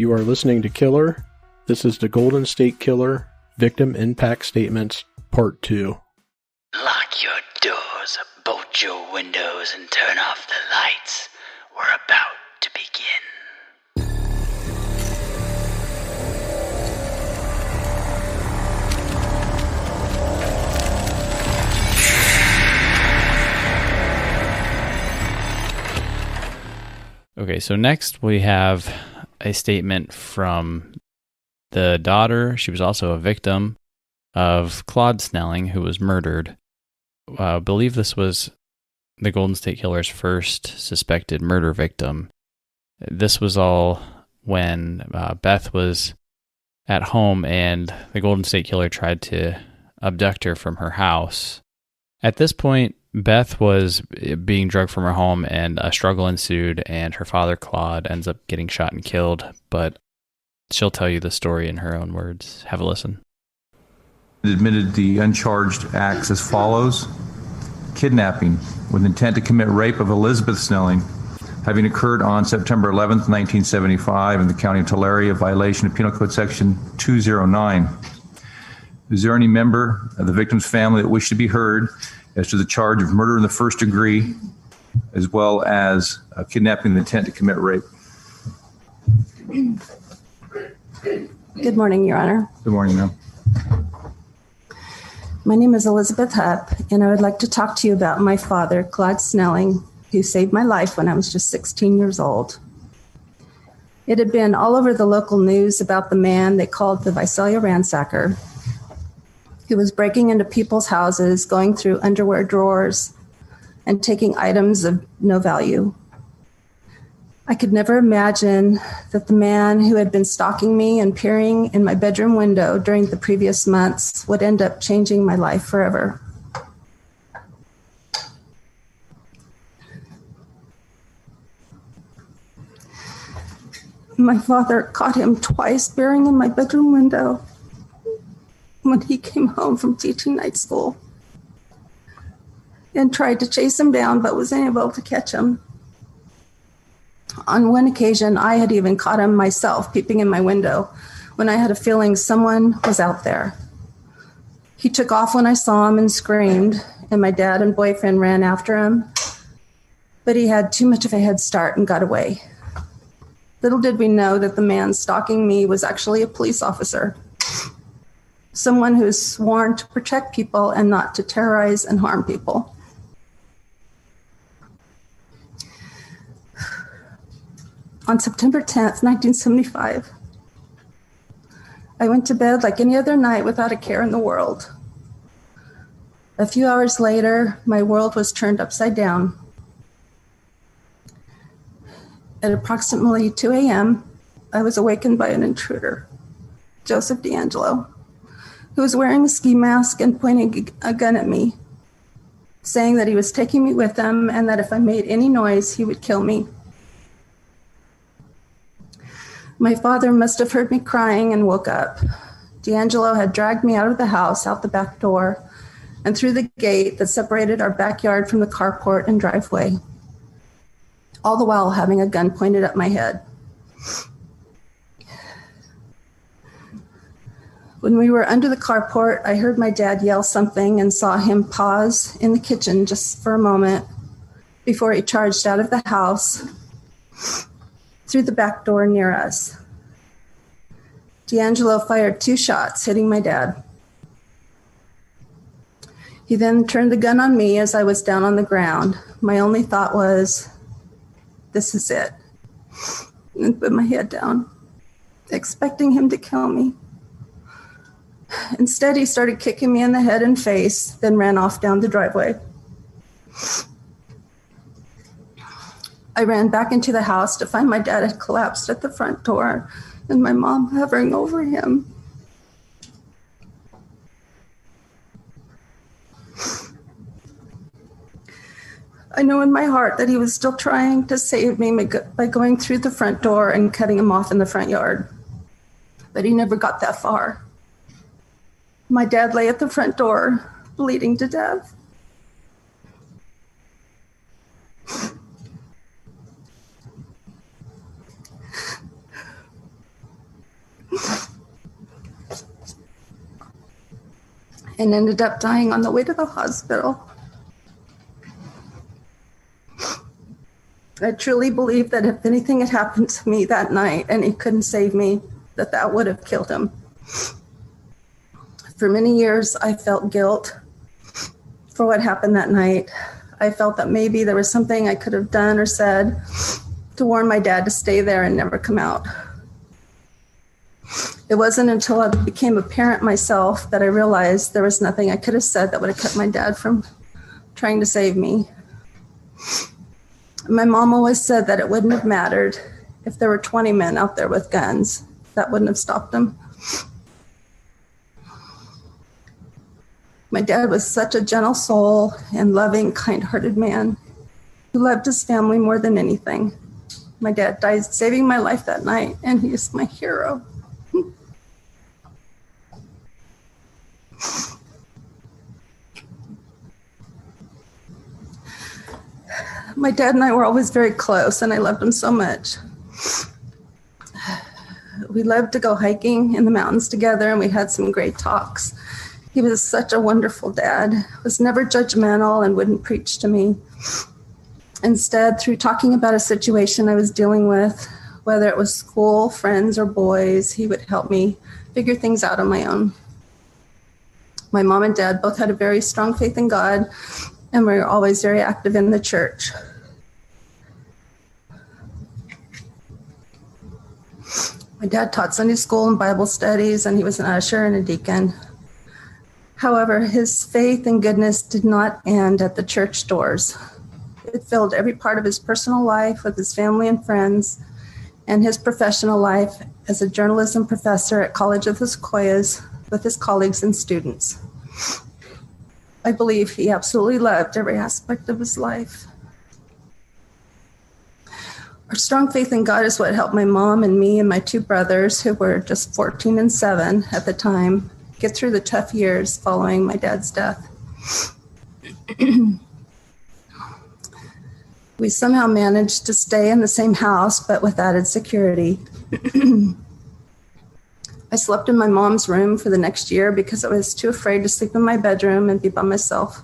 You are listening to Killer. This is the Golden State Killer Victim Impact Statements, Part 2. Lock your doors, bolt your windows, and turn off the lights. We're about to begin. Okay, so next we have a statement from the daughter. She was also a victim of Claude Snelling, who was murdered. I believe this was the Golden State Killer's first suspected murder victim. This was all when Beth was at home and the Golden State Killer tried to abduct her from her house. At this point, Beth was being drugged from her home and a struggle ensued, and her father, Claude, ends up getting shot and killed, but she'll tell you the story in her own words. Have a listen. Admitted the uncharged acts as follows. Kidnapping with intent to commit rape of Elizabeth Snelling, having occurred on September 11th, 1975 in the county of Tulare, a violation of Penal Code Section 209. Is there any member of the victim's family that wished to be heard as to the charge of murder in the first degree, as well as kidnapping with intent to commit rape? Good morning, Your Honor. Good morning, ma'am. My name is Elizabeth Hupp, and I would like to talk to you about my father, Claude Snelling, who saved my life when I was just 16 years old. It had been all over the local news about the man they called the Visalia ransacker, who was breaking into people's houses, going through underwear drawers, and taking items of no value. I could never imagine that the man who had been stalking me and peering in my bedroom window during the previous months would end up changing my life forever. My father caught him twice peering in my bedroom window when he came home from teaching night school and tried to chase him down but was unable to catch him. On one occasion, I had even caught him myself peeping in my window when I had a feeling someone was out there. He took off when I saw him and screamed, and my dad and boyfriend ran after him, but he had too much of a head start and got away. Little did we know that the man stalking me was actually a police officer, someone who is sworn to protect people and not to terrorize and harm people. On September 10th, 1975, I went to bed like any other night without a care in the world. A few hours later, my world was turned upside down. At approximately 2 a.m., I was awakened by an intruder, Joseph DeAngelo, who was wearing a ski mask and pointing a gun at me, saying that he was taking me with him and that if I made any noise, he would kill me. My father must have heard me crying and woke up. DeAngelo had dragged me out of the house, out the back door, and through the gate that separated our backyard from the carport and driveway, all the while having a gun pointed at my head. When we were under the carport, I heard my dad yell something and saw him pause in the kitchen just for a moment before he charged out of the house through the back door near us. DeAngelo fired 2 shots, hitting my dad. He then turned the gun on me as I was down on the ground. My only thought was, this is it, and put my head down, expecting him to kill me. Instead, he started kicking me in the head and face, then ran off down the driveway. I ran back into the house to find my dad had collapsed at the front door and my mom hovering over him. I know in my heart that he was still trying to save me by going through the front door and cutting him off in the front yard, but he never got that far. My dad lay at the front door, bleeding to death. and ended up dying on the way to the hospital. I truly believe that if anything had happened to me that night and he couldn't save me, that would have killed him. For many years, I felt guilt for what happened that night. I felt that maybe there was something I could have done or said to warn my dad to stay there and never come out. It wasn't until I became a parent myself that I realized there was nothing I could have said that would have kept my dad from trying to save me. My mom always said that it wouldn't have mattered if there were 20 men out there with guns. That wouldn't have stopped them. My dad was such a gentle soul and loving, kind-hearted man who loved his family more than anything. My dad died saving my life that night, and he is my hero. My dad and I were always very close, and I loved him so much. We loved to go hiking in the mountains together, and we had some great talks. He was such a wonderful dad, was never judgmental and wouldn't preach to me. Instead, through talking about a situation I was dealing with, whether it was school, friends, or boys, he would help me figure things out on my own. My mom and dad both had a very strong faith in God, and we were always very active in the church. My dad taught Sunday school and Bible studies, and he was an usher and a deacon. However, his faith and goodness did not end at the church doors. It filled every part of his personal life with his family and friends, and his professional life as a journalism professor at College of the Sequoias with his colleagues and students. I believe he absolutely loved every aspect of his life. Our strong faith in God is what helped my mom and me and my two brothers, who were just 14 and 7 at the time, get through the tough years following my dad's death. We somehow managed to stay in the same house, but with added security. I slept in my mom's room for the next year because I was too afraid to sleep in my bedroom and be by myself.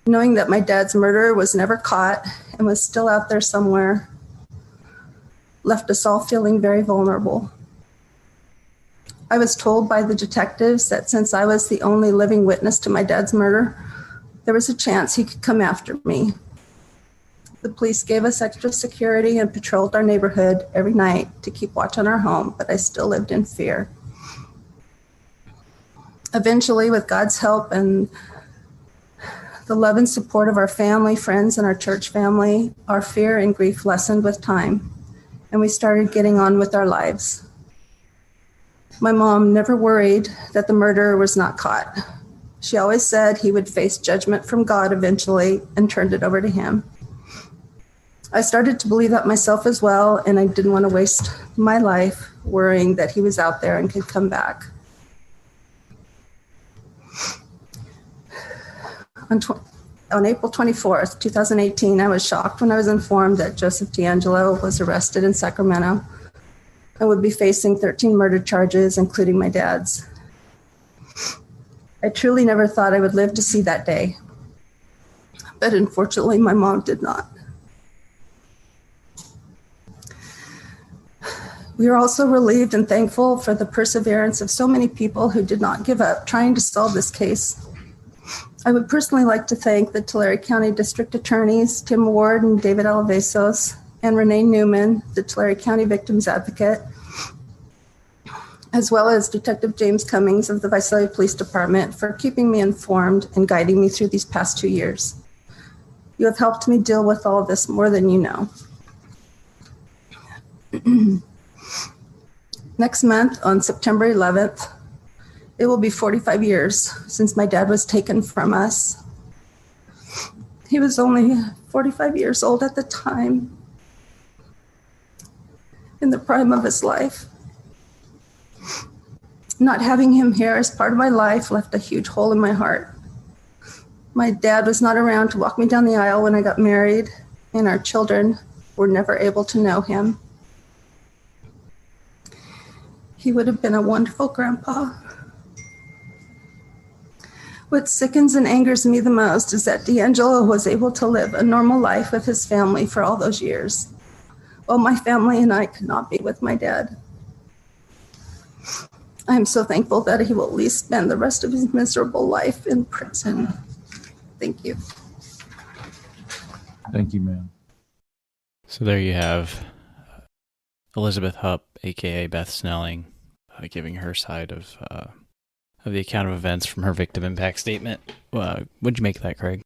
Knowing that my dad's murderer was never caught and was still out there somewhere left us all feeling very vulnerable. I was told by the detectives that since I was the only living witness to my dad's murder, there was a chance he could come after me. The police gave us extra security and patrolled our neighborhood every night to keep watch on our home, but I still lived in fear. Eventually, with God's help and the love and support of our family, friends, and our church family, our fear and grief lessened with time, and we started getting on with our lives. My mom never worried that the murderer was not caught. She always said he would face judgment from God eventually and turned it over to him. I started to believe that myself as well, and I didn't want to waste my life worrying that he was out there and could come back. On April 24th, 2018, I was shocked when I was informed that Joseph DeAngelo was arrested in Sacramento and would be facing 13 murder charges, including my dad's. I truly never thought I would live to see that day, but unfortunately, my mom did not. We are also relieved and thankful for the perseverance of so many people who did not give up trying to solve this case. I would personally like to thank the Tulare County District Attorneys, Tim Ward and David Alvesos, and Renee Newman, the Tulare County Victims Advocate, as well as Detective James Cummings of the Visalia Police Department for keeping me informed and guiding me through these past 2 years. You have helped me deal with all of this more than you know. Next month, on September 11th, it will be 45 years since my dad was taken from us. He was only 45 years old at the time, in the prime of his life. Not having him here as part of my life left a huge hole in my heart. My dad was not around to walk me down the aisle when I got married, and our children were never able to know him. He would have been a wonderful grandpa. What sickens and angers me the most is that DeAngelo was able to live a normal life with his family for all those years, while my family and I could not be with my dad. I am so thankful that he will at least spend the rest of his miserable life in prison. Thank you. Thank you, ma'am. So there you have Elizabeth Hupp, aka Beth Snelling, giving her side of the account of events from her victim impact statement. What'd you make of that, Craig?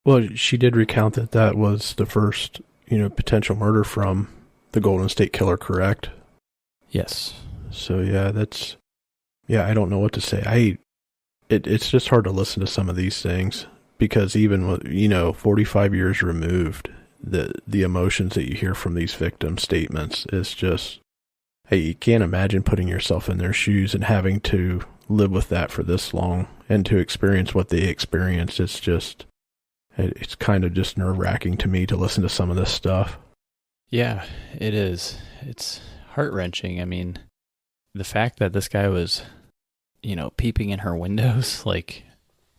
Well, she did recount that that was the first, potential murder from the Golden State Killer, correct? Yes. So I don't know what to say. It's just hard to listen to some of these things because even with, 45 years removed, the emotions that you hear from these victim statements is just, hey, you can't imagine putting yourself in their shoes and having to live with that for this long and to experience what they experienced. It's kind of just nerve-wracking to me to listen to some of this stuff. Yeah, it is. It's heart-wrenching. I mean, the fact that this guy was, peeping in her windows like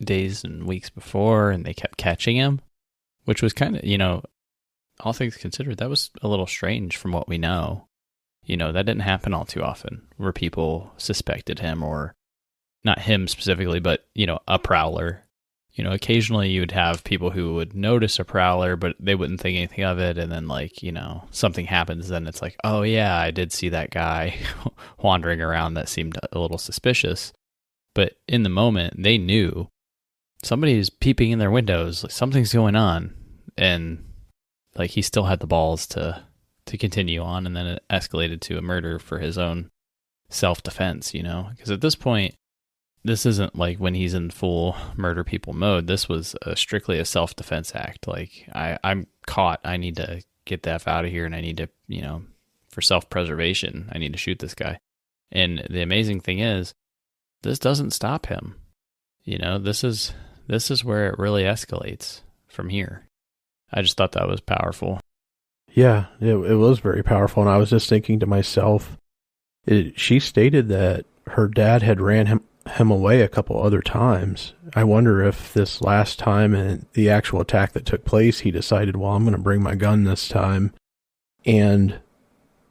days and weeks before and they kept catching him, which was kind of, all things considered, that was a little strange from what we know. That didn't happen all too often where people suspected him, or not him specifically, but, a prowler. Occasionally you would have people who would notice a prowler, but they wouldn't think anything of it. And then something happens, then it's like, oh yeah, I did see that guy wandering around that seemed a little suspicious. But in the moment, they knew somebody's peeping in their windows, like something's going on. And he still had the balls to continue on. And then it escalated to a murder for his own self-defense, because at this point, this isn't like when he's in full murder people mode. This was strictly a self-defense act. I'm caught. I need to get the F out of here, and I need to, for self-preservation, I need to shoot this guy. And the amazing thing is, this doesn't stop him. This is where it really escalates from here. I just thought that was powerful. Yeah, it was very powerful. And I was just thinking to myself, she stated that her dad had ran him away a couple other times. I wonder if this last time and the actual attack that took place, he decided, well, I'm going to bring my gun this time. And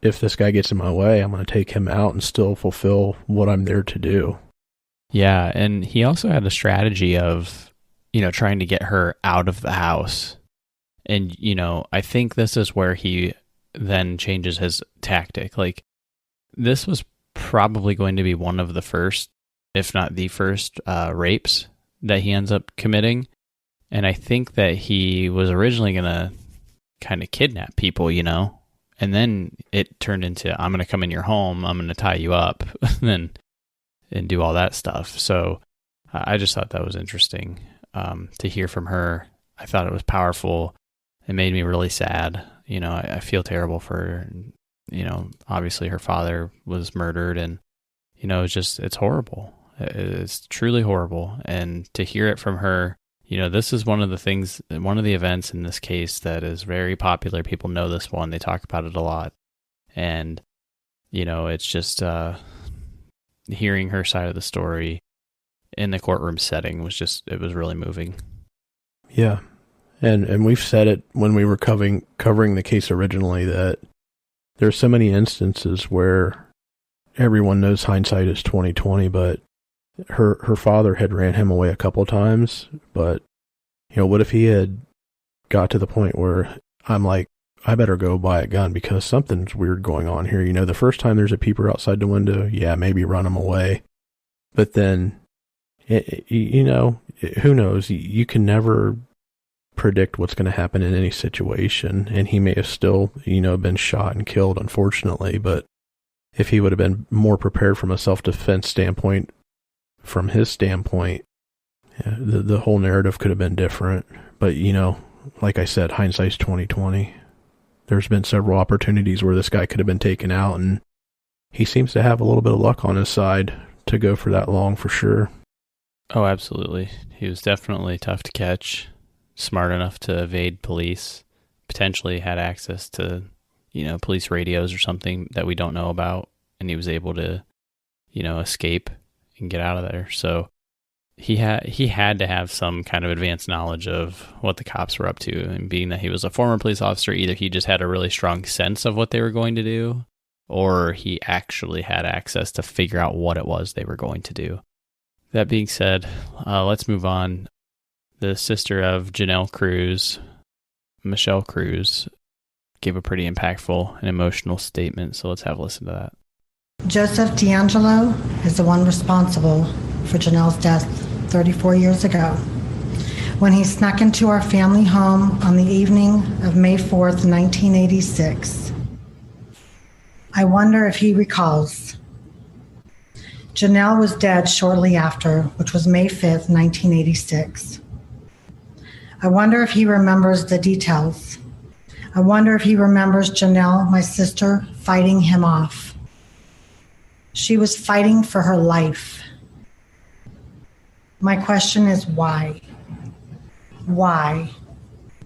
if this guy gets in my way, I'm going to take him out and still fulfill what I'm there to do. Yeah, and he also had a strategy of, trying to get her out of the house. And, I think this is where he then changes his tactic. This was probably going to be one of the first, if not the first, rapes that he ends up committing. And I think that he was originally going to kind of kidnap people, and then it turned into, I'm going to come in your home, I'm going to tie you up, and do all that stuff. So I just thought that was interesting to hear from her. I thought it was powerful. It made me really sad. I feel terrible for her. Obviously her father was murdered, and, it's horrible. It's truly horrible. And to hear it from her, this is one of the events in this case that is very popular. People know this one. They talk about it a lot. And, it's just hearing her side of the story in the courtroom setting it was really moving. Yeah. And we've said it when we were covering the case originally that there's so many instances where everyone knows hindsight is 20/20, but her father had ran him away a couple times. But, what if he had got to the point where I'm like, I better go buy a gun because something's weird going on here. The first time there's a peeper outside the window, yeah, maybe run him away. But then, who knows? You can never predict what's going to happen in any situation. And he may have still, been shot and killed, unfortunately. But if he would have been more prepared from a self-defense standpoint, from his standpoint, yeah, the whole narrative could have been different. But, like I said, hindsight's 20/20. There's been several opportunities where this guy could have been taken out, and he seems to have a little bit of luck on his side to go for that long, for sure. Oh, absolutely. He was definitely tough to catch, smart enough to evade police, potentially had access to, police radios or something that we don't know about, and he was able to, escape and get out of there. So, he had to have some kind of advanced knowledge of what the cops were up to, and being that he was a former police officer, either he just had a really strong sense of what they were going to do, or he actually had access to figure out what it was they were going to do. That being said, let's move on. The sister of Janelle Cruz, Michelle Cruz, gave a pretty impactful and emotional statement, so let's have a listen to that. Joseph DeAngelo is the one responsible for Janelle's death 34 years ago, when he snuck into our family home on the evening of May 4th, 1986. I wonder if he recalls. Janelle was dead shortly after, which was May 5th, 1986. I wonder if he remembers the details. I wonder if he remembers Janelle, my sister, fighting him off. She was fighting for her life. My question is why? Why?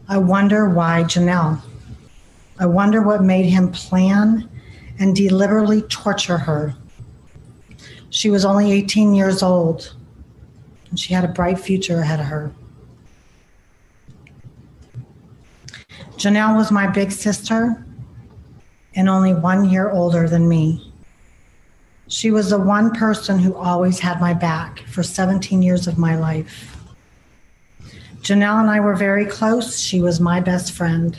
I wonder why Janelle. I wonder what made him plan and deliberately torture her. She was only 18 years old, and she had a bright future ahead of her. Janelle was my big sister and only 1 year older than me. She was the one person who always had my back for 17 years of my life. Janelle and I were very close. She was my best friend.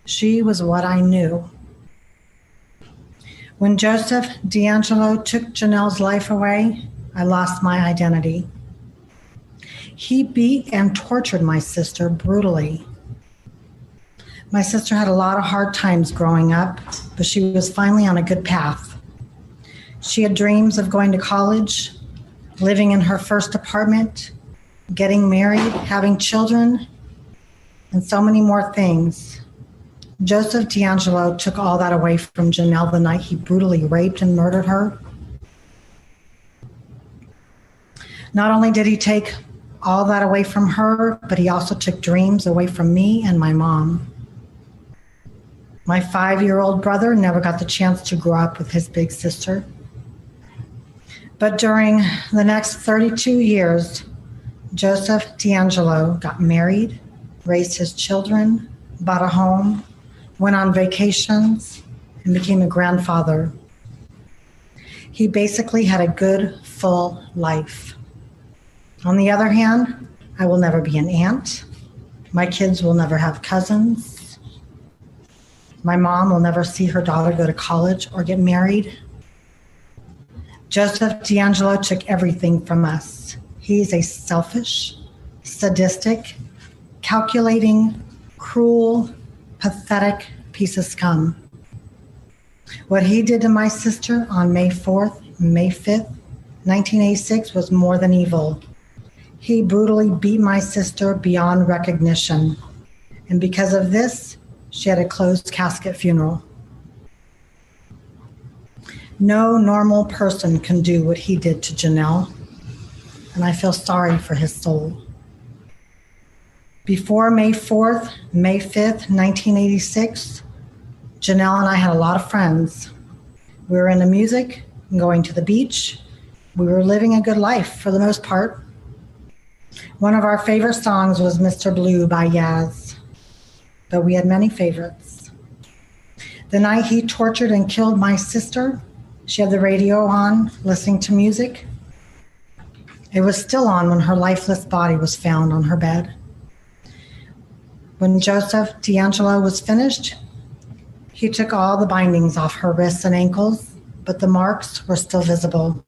She was what I knew. When Joseph DeAngelo took Janelle's life away, I lost my identity. He beat and tortured my sister brutally. My sister had a lot of hard times growing up, but she was finally on a good path. She had dreams of going to college, living in her first apartment, getting married, having children, and so many more things. Joseph DeAngelo took all that away from Janelle the night he brutally raped and murdered her. Not only did he take all that away from her, but he also took dreams away from me and my mom. My 5-year-old brother never got the chance to grow up with his big sister. But during the next 32 years, Joseph DeAngelo got married, raised his children, bought a home, went on vacations, and became a grandfather. He basically had a good, full life. On the other hand, I will never be an aunt. My kids will never have cousins. My mom will never see her daughter go to college or get married. Joseph DeAngelo took everything from us. He's a selfish, sadistic, calculating, cruel, pathetic piece of scum. What he did to my sister on May 4th, May 5th, 1986 was more than evil. He brutally beat my sister beyond recognition. And because of this, she had a closed casket funeral. No normal person can do what he did to Janelle, and I feel sorry for his soul. Before May 4th, May 5th, 1986, Janelle and I had a lot of friends. We were into music and going to the beach. We were living a good life for the most part. One of our favorite songs was Mr. Blue by Yaz, but we had many favorites. The night he tortured and killed my sister, she had the radio on, listening to music. It was still on when her lifeless body was found on her bed. When Joseph DeAngelo was finished, he took all the bindings off her wrists and ankles, but the marks were still visible.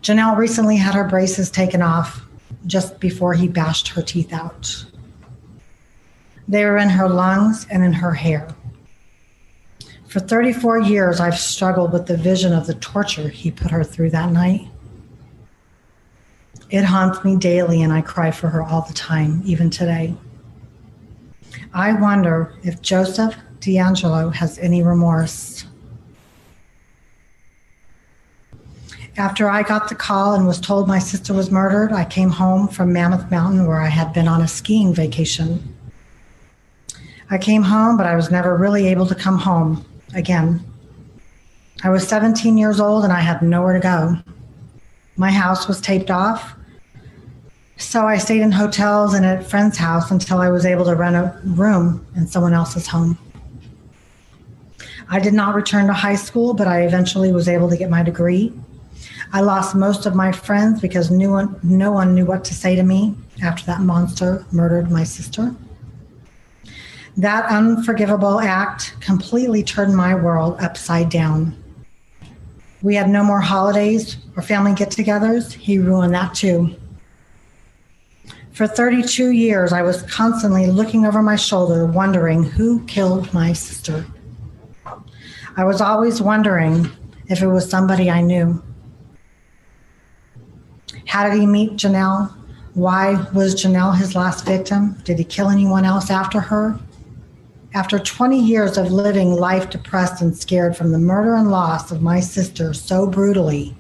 Janelle recently had her braces taken off just before he bashed her teeth out. They were in her lungs and in her hair. For 34 years, I've struggled with the vision of the torture he put her through that night. It haunts me daily, and I cry for her all the time, even today. I wonder if Joseph DeAngelo has any remorse. After I got the call and was told my sister was murdered, I came home from Mammoth Mountain, where I had been on a skiing vacation. I came home, but I was never really able to come home again. I was 17 years old and I had nowhere to go. My house was taped off, so I stayed in hotels and at friends' house until I was able to rent a room in someone else's home. I did not return to high school, but I eventually was able to get my degree. I lost most of my friends because no one knew what to say to me after that monster murdered my sister. That unforgivable act completely turned my world upside down. We had no more holidays or family get-togethers. He ruined that too. For 32 years, I was constantly looking over my shoulder, wondering who killed my sister. I was always wondering if it was somebody I knew. How did he meet Janelle? Why was Janelle his last victim? Did he kill anyone else after her? After 20 years of living life depressed and scared from the murder and loss of my sister so brutally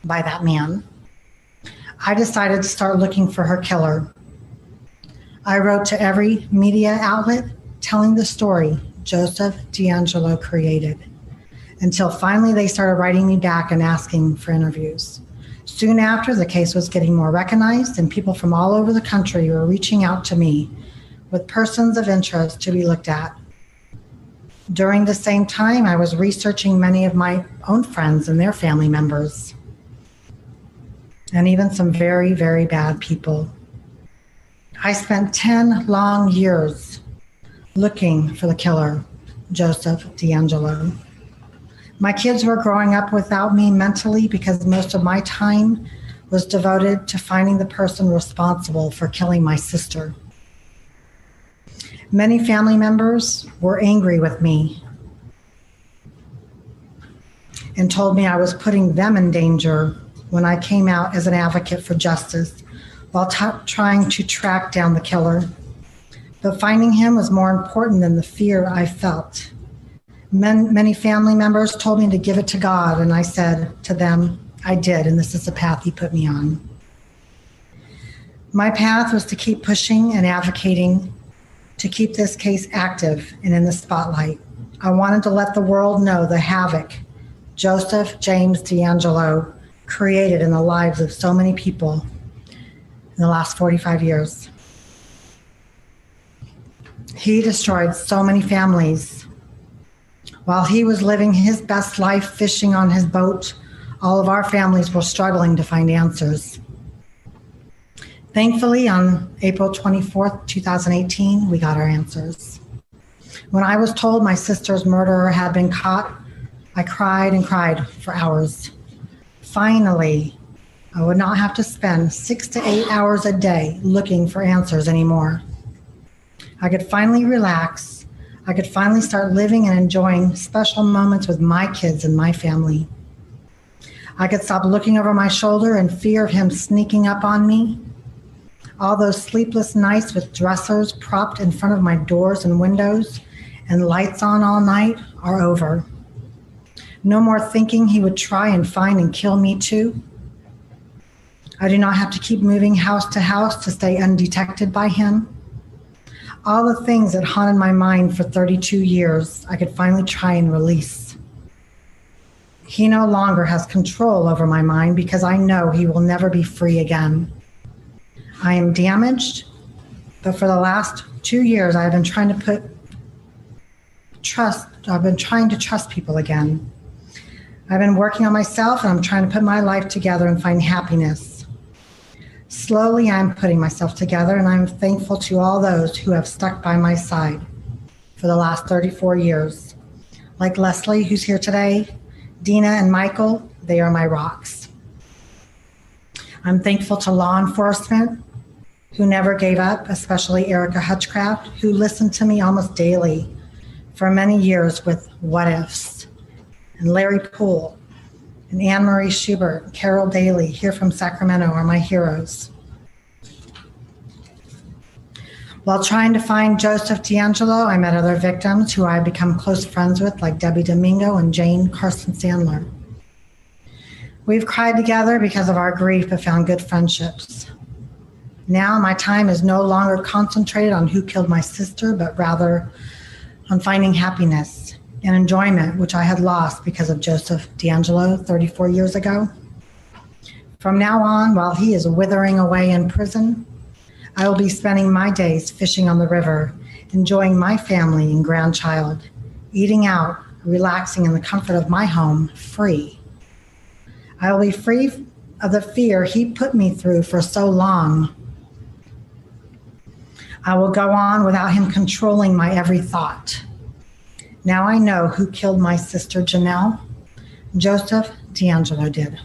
by that man, I decided to start looking for her killer. I wrote to every media outlet telling the story Joseph DeAngelo created, until finally they started writing me back and asking for interviews. Soon after, the case was getting more recognized, and people from all over the country were reaching out to me with persons of interest to be looked at. During the same time, I was researching many of my own friends and their family members, and even some very, very bad people. I spent 10 long years looking for the killer, Joseph DeAngelo. My kids were growing up without me mentally because most of my time was devoted to finding the person responsible for killing my sister. Many family members were angry with me and told me I was putting them in danger when I came out as an advocate for justice while trying to track down the killer. But finding him was more important than the fear I felt. Many family members told me to give it to God, and I said to them, I did, and this is the path he put me on. My path was to keep pushing and advocating to keep this case active and in the spotlight. I wanted to let the world know the havoc Joseph James DeAngelo created in the lives of so many people in the last 45 years. He destroyed so many families. While he was living his best life fishing on his boat, all of our families were struggling to find answers. Thankfully, on April 24th, 2018, we got our answers. When I was told my sister's murderer had been caught, I cried and cried for hours. Finally, I would not have to spend 6 to 8 hours a day looking for answers anymore. I could finally relax. I could finally start living and enjoying special moments with my kids and my family. I could stop looking over my shoulder in fear of him sneaking up on me. All those sleepless nights with dressers propped in front of my doors and windows and lights on all night are over. No more thinking he would try and find and kill me too. I do not have to keep moving house to house to stay undetected by him. All the things that haunted my mind for 32 years, I could finally try and release. He no longer has control over my mind because I know he will never be free again. I am damaged, but for the last 2 years, I've been trying to trust people again. I've been working on myself, and I'm trying to put my life together and find happiness. Slowly, I'm putting myself together, and I'm thankful to all those who have stuck by my side for the last 34 years. Like Leslie, who's here today, Dina and Michael, they are my rocks. I'm thankful to law enforcement who never gave up, especially Erica Hutchcraft, who listened to me almost daily for many years with what ifs. And Larry Poole, and Anne-Marie Schubert, Carol Daly, here from Sacramento, are my heroes. While trying to find Joseph DeAngelo, I met other victims who I've become close friends with, like Debbie Domingo and Jane Carson Sandler. We've cried together because of our grief, but found good friendships. Now my time is no longer concentrated on who killed my sister, but rather on finding happiness and enjoyment, which I had lost because of Joseph DeAngelo 34 years ago. From now on, while he is withering away in prison, I will be spending my days fishing on the river, enjoying my family and grandchild, eating out, relaxing in the comfort of my home, free. I will be free of the fear he put me through for so long. I will go on without him controlling my every thought. Now I know who killed my sister Janelle. Joseph DeAngelo did.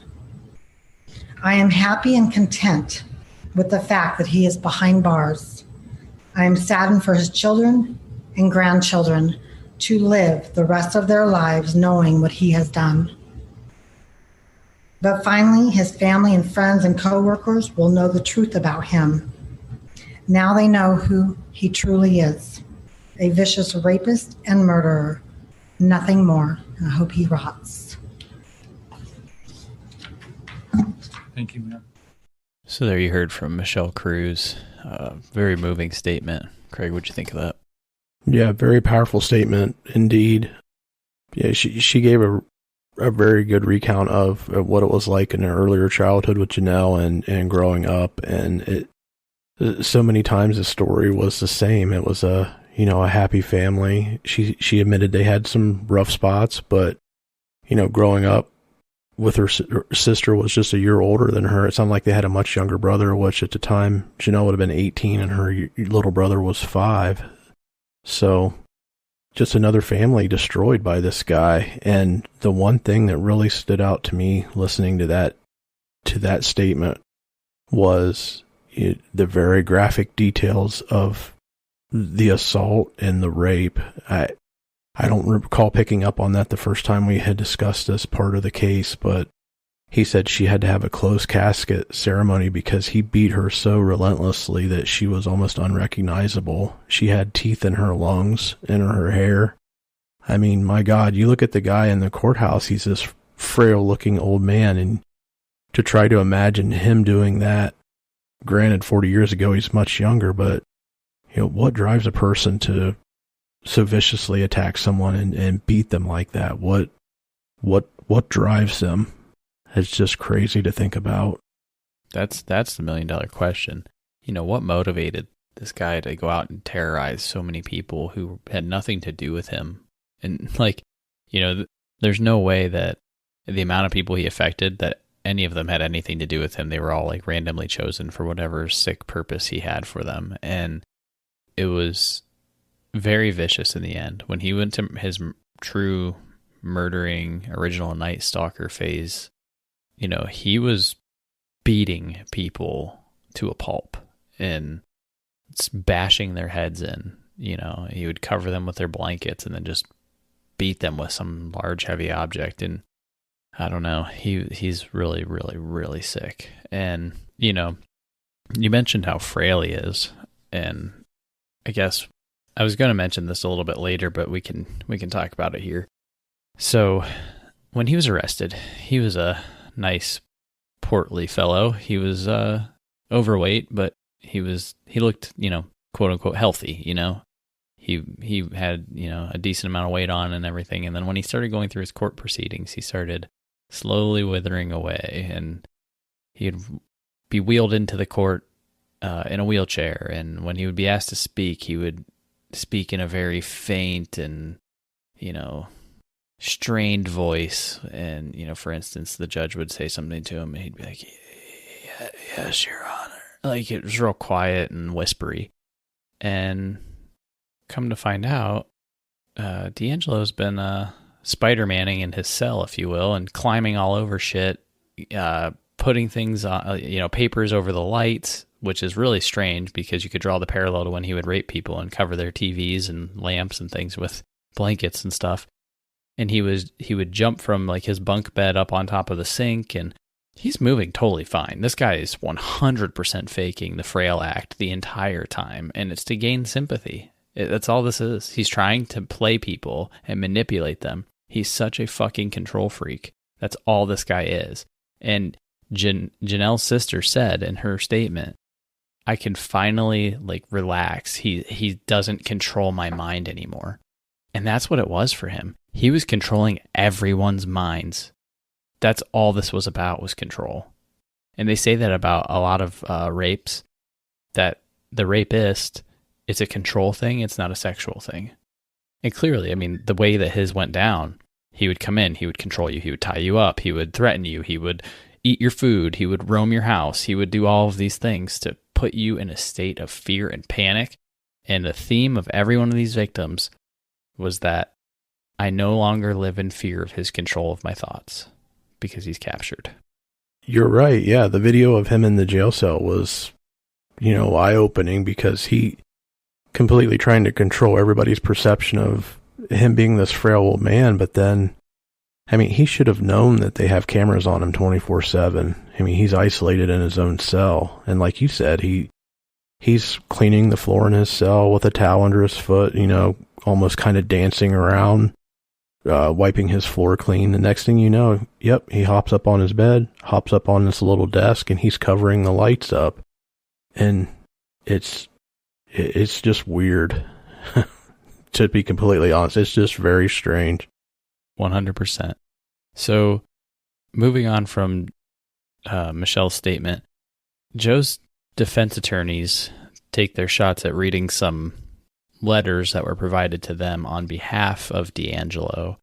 I am happy and content with the fact that he is behind bars. I am saddened for his children and grandchildren to live the rest of their lives knowing what he has done. But finally, his family and friends and coworkers will know the truth about him. Now they know who he truly is, a vicious rapist and murderer, nothing more. I hope he rots. Thank you, ma'am. So there you heard from Michelle Cruz. Very moving statement. Craig, what'd you think of that? Yeah, very powerful statement indeed. Yeah, she gave a very good recount of what it was like in her earlier childhood with Janelle and growing up, and so many times the story was the same. It was a happy family. She admitted they had some rough spots, but growing up with her sister was just a year older than her. It sounded like they had a much younger brother, which at the time Janelle would have been 18 and her little brother was 5. So just another family destroyed by this guy. And the one thing that really stood out to me listening to that statement was the very graphic details of the assault and the rape. I don't recall picking up on that the first time we had discussed this part of the case, but he said she had to have a closed casket ceremony because he beat her so relentlessly that she was almost unrecognizable. She had teeth in her lungs and in her hair. I mean, my God, you look at the guy in the courthouse, he's this frail-looking old man, and to try to imagine him doing that, granted 40 years ago he's much younger, but what drives a person to so viciously attack someone and beat them like that? What drives them? It's just crazy to think about. That's the $1 million question. What motivated this guy to go out and terrorize so many people who had nothing to do with him? And there's no way that the amount of people he affected, that any of them had anything to do with him. They were all randomly chosen for whatever sick purpose he had for them. And it was very vicious in the end. When he went to his true murdering original Night Stalker phase, he was beating people to a pulp and bashing their heads in. He would cover them with their blankets and then just beat them with some large heavy object. And I don't know, he's really, really, really sick. And, you mentioned how frail he is, and I guess I was going to mention this a little bit later, but we can talk about it here. So when he was arrested, he was a nice, portly fellow. He was overweight, but he looked, quote unquote healthy. He had a decent amount of weight on and everything. And then when he started going through his court proceedings, he started slowly withering away, and he'd be wheeled into the court in a wheelchair. And when he would be asked to speak, he would speak in a very faint and, strained voice. And, for instance, the judge would say something to him and he'd be like, yes, Your Honor. Like, it was real quiet and whispery. And come to find out, DeAngelo's been Spider-Manning in his cell, if you will, and climbing all over shit, putting things on, papers over the lights, which is really strange because you could draw the parallel to when he would rape people and cover their TVs and lamps and things with blankets and stuff. And he would jump from his bunk bed up on top of the sink, and he's moving totally fine. This guy is 100% faking the frail act the entire time, and it's to gain sympathy. That's all this is. He's trying to play people and manipulate them. He's such a fucking control freak. That's all this guy is. And Janelle's sister said in her statement, I can finally relax. He doesn't control my mind anymore. And that's what it was for him. He was controlling everyone's minds. That's all this was about, was control. And they say that about a lot of rapes, that the rapist, it's a control thing, it's not a sexual thing. And clearly, I mean, the way that his went down, he would come in, he would control you, he would tie you up, he would threaten you, he would eat your food, he would roam your house, he would do all of these things to put you in a state of fear and panic. And the theme of every one of these victims was that I no longer live in fear of his control of my thoughts because he's captured. You're right. Yeah, the video of him in the jail cell was, eye-opening because he completely trying to control everybody's perception of him being this frail old man. But then, I mean, he should have known that they have cameras on him 24/7. I mean, he's isolated in his own cell. And like you said, he's cleaning the floor in his cell with a towel under his foot, almost kind of dancing around, wiping his floor clean. The next thing you know, he hops up on his bed, hops up on this little desk, and he's covering the lights up. And it's just weird. To be completely honest, it's just very strange. 100%. So, moving on from Michelle's statement, Joe's defense attorneys take their shots at reading some letters that were provided to them on behalf of DeAngelo.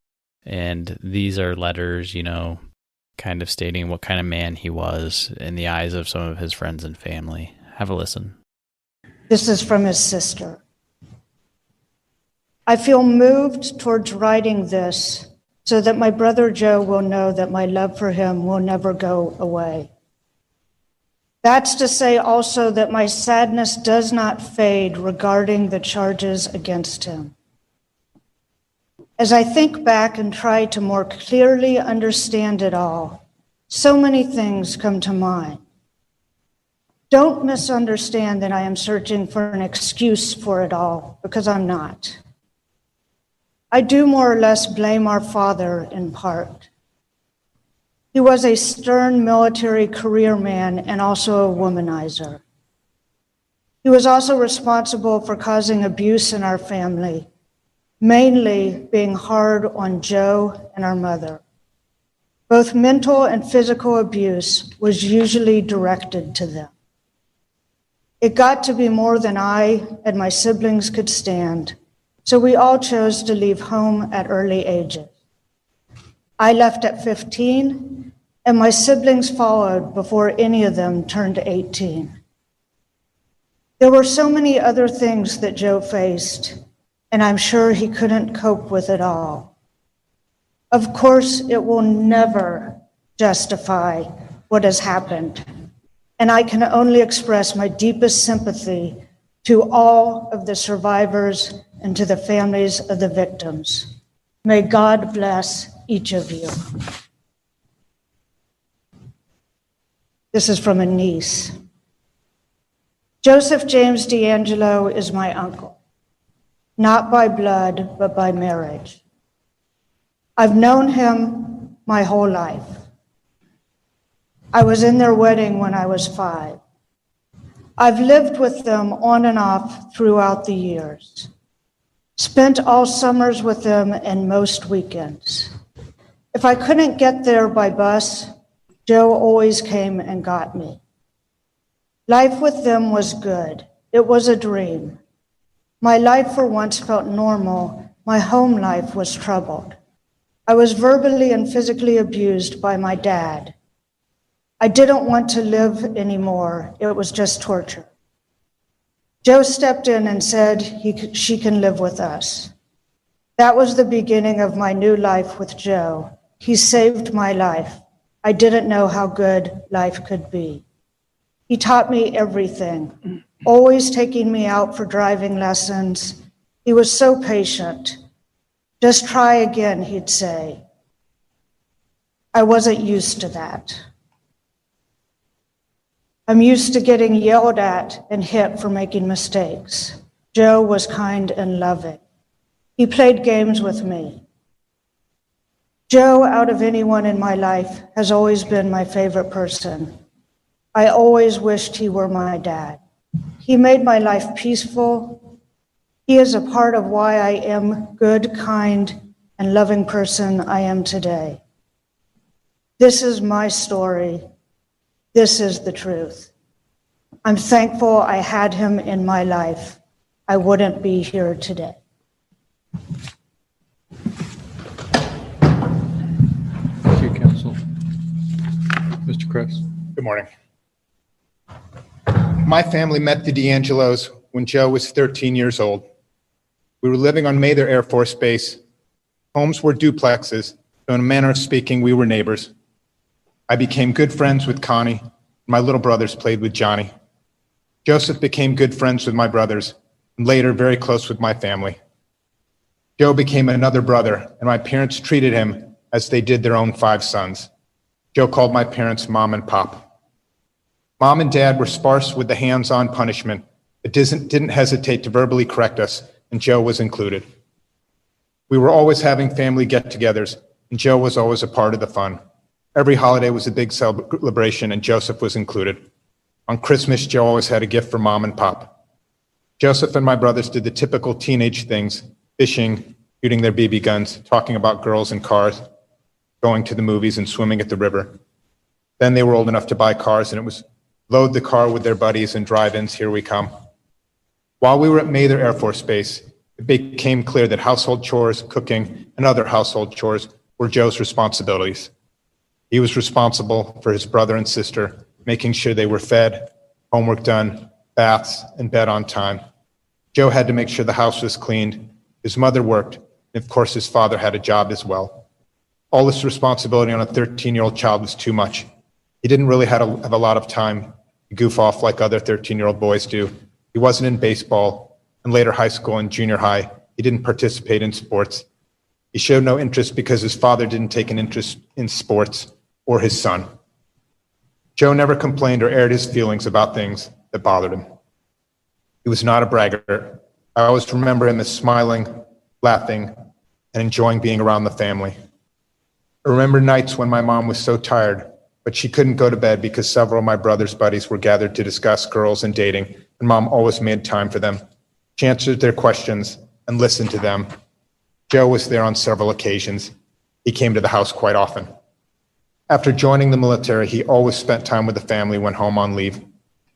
And these are letters, kind of stating what kind of man he was in the eyes of some of his friends and family. Have a listen. This is from his sister. I feel moved towards writing this so that my brother Joe will know that my love for him will never go away. That's to say also that my sadness does not fade regarding the charges against him. As I think back and try to more clearly understand it all, so many things come to mind. Don't misunderstand that I am searching for an excuse for it all, because I'm not. I do more or less blame our father in part. He was a stern military career man and also a womanizer. He was also responsible for causing abuse in our family, mainly being hard on Joe and our mother. Both mental and physical abuse was usually directed to them. It got to be more than I and my siblings could stand, so we all chose to leave home at early ages. I left at 15, and my siblings followed before any of them turned 18. There were so many other things that Joe faced, and I'm sure he couldn't cope with it all. Of course, it will never justify what has happened, and I can only express my deepest sympathy to all of the survivors and to the families of the victims. May God bless each of you. This is from a niece. Joseph James DeAngelo is my uncle, not by blood, but by marriage. I've known him my whole life. I was in their wedding when I was 5. I've lived with them on and off throughout the years. Spent all summers with them and most weekends. If I couldn't get there by bus, Joe always came and got me. Life with them was good. It was a dream. My life for once felt normal. My home life was troubled. I was verbally and physically abused by my dad. I didn't want to live anymore. It was just torture. Joe stepped in and said she can live with us. That was the beginning of my new life with Joe. He saved my life. I didn't know how good life could be. He taught me everything, always taking me out for driving lessons. He was so patient. Just try again, he'd say. I wasn't used to that. I'm used to getting yelled at and hit for making mistakes. Joe was kind and loving. He played games with me. Joe, out of anyone in my life, has always been my favorite person. I always wished he were my dad. He made my life peaceful. He is a part of why I am good, kind, and loving person I am today. This is my story. This is the truth. I'm thankful I had him in my life. I wouldn't be here today. Thank you, Counsel. Mr. Cruz. Good morning. My family met the DeAngelos when Joe was 13 years old. We were living on Mather Air Force Base. Homes were duplexes, so in a manner of speaking, we were neighbors. I became good friends with Connie. My little brothers played with Johnny. Joseph became good friends with my brothers, and later very close with my family. Joe became another brother, and my parents treated him as they did their own 5 sons. Joe called my parents Mom and Pop. Mom and Dad were sparse with the hands-on punishment, but didn't hesitate to verbally correct us, and Joe was included. We were always having family get-togethers, and Joe was always a part of the fun. Every holiday was a big celebration, and Joseph was included. On Christmas, Joe always had a gift for Mom and Pop. Joseph and my brothers did the typical teenage things: fishing, shooting their BB guns, talking about girls and cars, going to the movies and swimming at the river. Then they were old enough to buy cars, and it was load the car with their buddies and drive-ins, here we come. While we were at Mather Air Force Base, it became clear that household chores, cooking, and other household chores were Joe's responsibilities. He was responsible for his brother and sister, making sure they were fed, homework done, baths, and bed on time. Joe had to make sure the house was cleaned. His mother worked, and of course his father had a job as well. All this responsibility on a 13-year-old child was too much. He didn't really have a lot of time to goof off like other 13-year-old boys do. He wasn't in baseball, and later high school and junior high, he didn't participate in sports. He showed no interest because his father didn't take an interest in sports or his son. Joe never complained or aired his feelings about things that bothered him. He was not a braggart. I always remember him as smiling, laughing, and enjoying being around the family. I remember nights when my mom was so tired, but she couldn't go to bed because several of my brother's buddies were gathered to discuss girls and dating, and Mom always made time for them. She answered their questions and listened to them. Joe was there on several occasions. He came to the house quite often. After joining the military, he always spent time with the family when home on leave.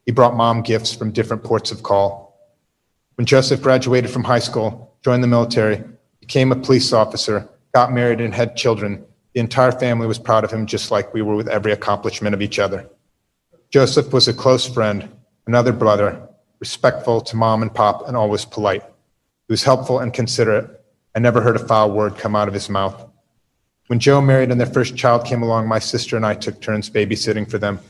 He brought Mom gifts from different ports of call. When Joseph graduated from high school, joined the military, became a police officer, got married, and had children, the entire family was proud of him, just like we were with every accomplishment of each other. Joseph was a close friend, another brother, respectful to Mom and Pop, and always polite. He was helpful and considerate. I never heard a foul word come out of his mouth. When Joe married and their first child came along, my sister and I took turns babysitting for them.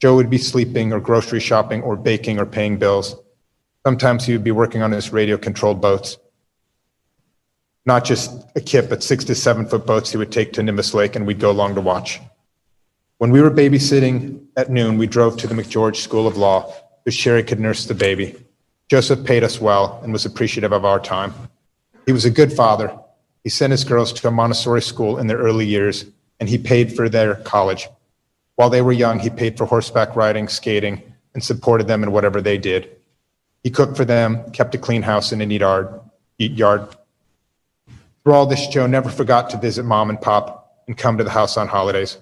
Joe would be sleeping or grocery shopping or baking or paying bills. Sometimes he would be working on his radio-controlled boats. Not just a kit, but 6 to 7 foot boats he would take to Nimbus Lake, and we'd go along to watch. When we were babysitting at noon, we drove to the McGeorge School of Law so Sherry could nurse the baby. Joseph paid us well and was appreciative of our time. He was a good father. He sent his girls to a Montessori school in their early years, and he paid for their college. While they were young, he paid for horseback riding, skating, and supported them in whatever they did. He cooked for them, kept a clean house and a neat yard. Through all this, Joe never forgot to visit Mom and Pop and come to the house on holidays.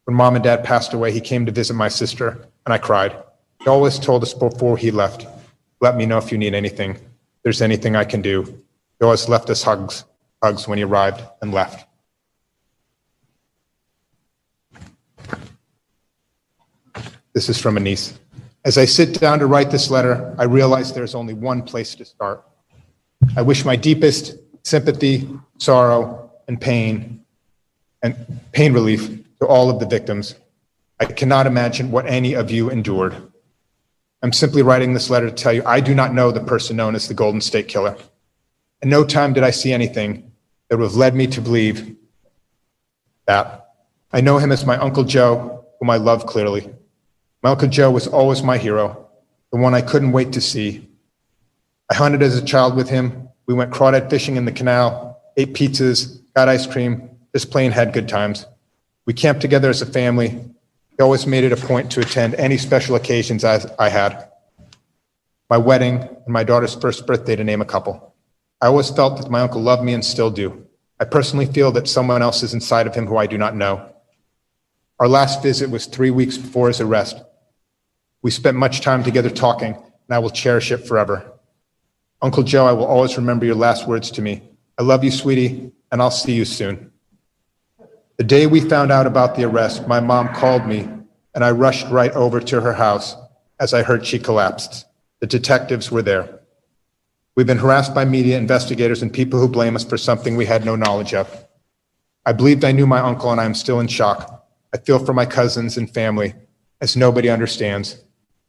When Mom and Dad passed away, he came to visit my sister, and I cried. He always told us before he left, "Let me know if you need anything. If there's anything I can do." He always left us hugs when he arrived and left. This is from a niece. As I sit down to write this letter, I realize there's only one place to start. I wish my deepest sympathy, sorrow, and pain relief to all of the victims. I cannot imagine what any of you endured. I'm simply writing this letter to tell you I do not know the person known as the Golden State Killer. In no time did I see anything that would have led me to believe that. I know him as my Uncle Joe, whom I love clearly. My Uncle Joe was always my hero, the one I couldn't wait to see. I hunted as a child with him. We went crawdad fishing in the canal, ate pizzas, got ice cream, just plain had good times. We camped together as a family. He always made it a point to attend any special occasions I had. My wedding and my daughter's first birthday, to name a couple. I always felt that my uncle loved me and still do. I personally feel that someone else is inside of him who I do not know. Our last visit was 3 weeks before his arrest. We spent much time together talking, and I will cherish it forever. Uncle Joe, I will always remember your last words to me. I love you, sweetie, and I'll see you soon. The day we found out about the arrest, my mom called me, and I rushed right over to her house as I heard she collapsed. The detectives were there. We've been harassed by media, investigators, and people who blame us for something we had no knowledge of. I believed I knew my uncle, and I am still in shock. I feel for my cousins and family, as nobody understands,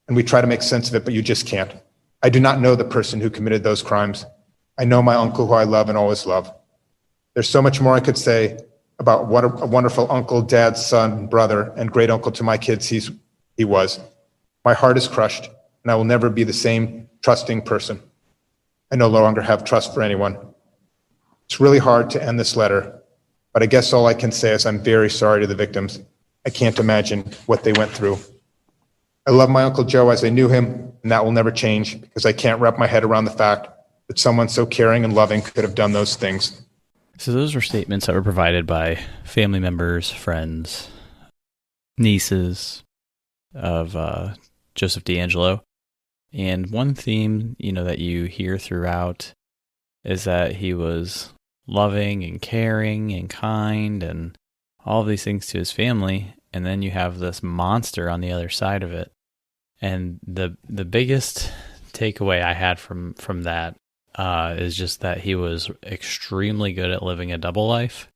and we try to make sense of it, but you just can't. I do not know the person who committed those crimes. I know my uncle, who I love and always love. There's so much more I could say about what a wonderful uncle, dad, son, brother, and great uncle to my kids he was. My heart is crushed, and I will never be the same trusting person. I no longer have trust for anyone. It's really hard to end this letter, but I guess all I can say is I'm very sorry to the victims. I can't imagine what they went through. I love my Uncle Joe as I knew him, and that will never change because I can't wrap my head around the fact that someone so caring and loving could have done those things. So those were statements that were provided by family members, friends, nieces of Joseph DeAngelo. And one theme, that you hear throughout is that he was loving and caring and kind and all of these things to his family. And then you have this monster on the other side of it. And the biggest takeaway I had from that is just that he was extremely good at living a double life.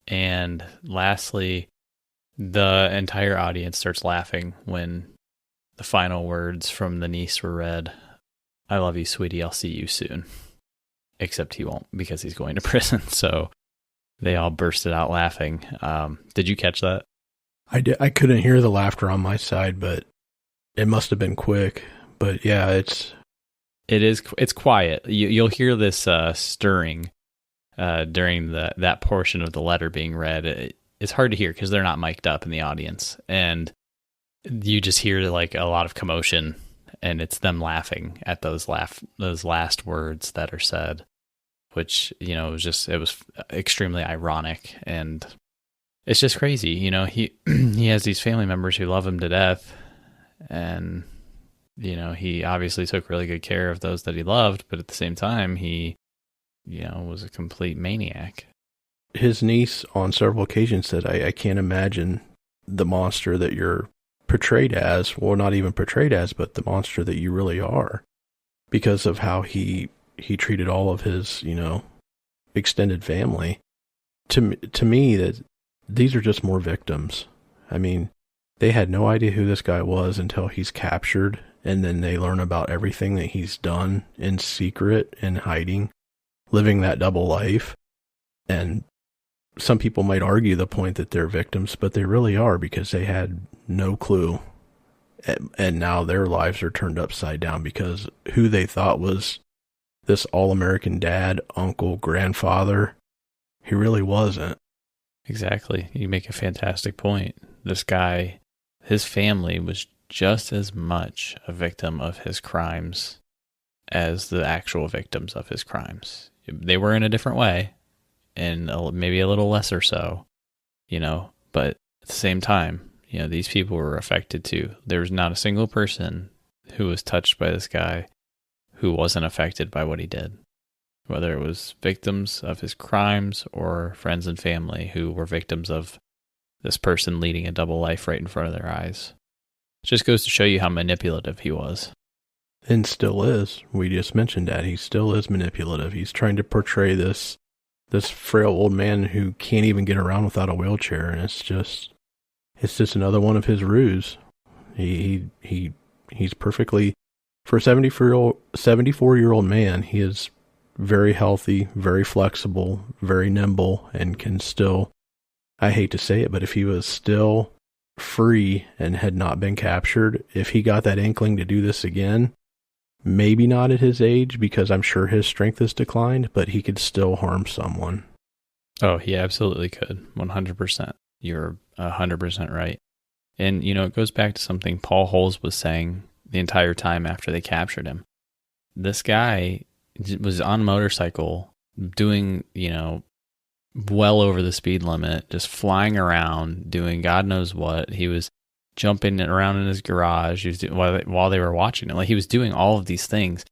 And lastly, the entire audience starts laughing when the final words from the niece were read. I love you, sweetie. I'll see you soon. Except he won't because he's going to prison. So they all bursted out laughing. Did you catch that? I couldn't hear the laughter on my side, but it must have been quick. But yeah, it's quiet. You'll hear this stirring during that portion of the letter being read. It's hard to hear because they're not mic'd up in the audience, and you just hear like a lot of commotion, and it's them laughing at those last words that are said, which it was extremely ironic, and it's just crazy. He has these family members who love him to death, and he obviously took really good care of those that he loved, but at the same time, he was a complete maniac. His niece on several occasions said, I can't imagine the monster that you're portrayed as, well, not even portrayed as, but the monster that you really are, because of how he treated all of his, extended family. To me, that these are just more victims. I mean, they had no idea who this guy was until he's captured, and then they learn about everything that he's done in secret and hiding, living that double life. And some people might argue the point that they're victims, but they really are, because they had no clue. And now their lives are turned upside down because who they thought was this all-American dad, uncle, grandfather, he really wasn't. Exactly. You make a fantastic point. This guy, his family was just as much a victim of his crimes as the actual victims of his crimes. They were in a different way, and maybe a little lesser so, but at the same time, these people were affected too. There was not a single person who was touched by this guy who wasn't affected by what he did, whether it was victims of his crimes or friends and family who were victims of this person leading a double life right in front of their eyes. It just goes to show you how manipulative he was. And still is. We just mentioned that. He still is manipulative. He's trying to portray this frail old man who can't even get around without a wheelchair, and it's just another one of his ruse. He's perfectly, for a 74-year-old man, he is very healthy, very flexible, very nimble, and can still, I hate to say it, but if he was still free and had not been captured, if he got that inkling to do this again, maybe not at his age, because I'm sure his strength has declined, but he could still harm someone. Oh, he absolutely could. 100%. You're 100% right. And, it goes back to something Paul Holes was saying the entire time after they captured him. This guy was on a motorcycle doing, well over the speed limit, just flying around, doing God knows what. He was jumping around in his garage. He was while they were watching it. Like, he was doing all of these things.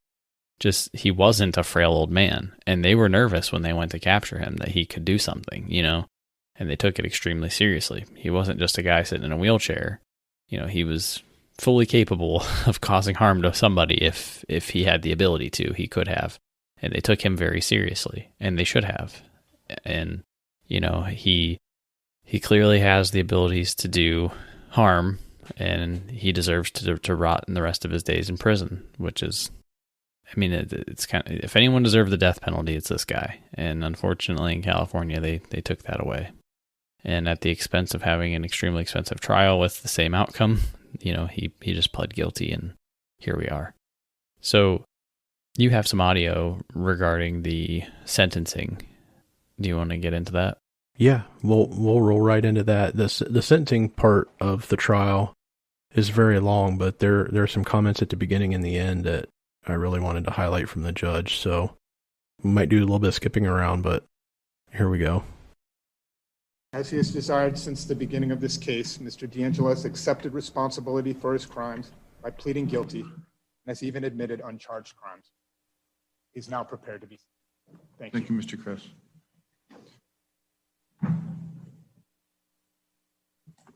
Just, he wasn't a frail old man. And they were nervous when they went to capture him that he could do something, you know, and they took it extremely seriously. He wasn't just a guy sitting in a wheelchair. You know, he was fully capable of causing harm to somebody if he had the ability to. He could have. And they took him very seriously, and they should have. And, you know, he clearly has the abilities to do harm, and he deserves to rot in the rest of his days in prison, which is, I mean, it's kind of, if anyone deserved the death penalty, it's this guy. And unfortunately in California, they took that away. And at the expense of having an extremely expensive trial with the same outcome, you know, he just pled guilty, and here we are. So you have some audio regarding the sentencing. Do you want to get into that? Yeah, we'll roll right into that. The sentencing part of the trial is very long, but there are some comments at the beginning and the end that I really wanted to highlight from the judge. So we might do a little bit of skipping around, but here we go. As he has desired since the beginning of this case, Mr. DeAngelo has accepted responsibility for his crimes by pleading guilty and has even admitted uncharged crimes. He's now prepared to be. Thank you. Thank you, Mr. Cruz.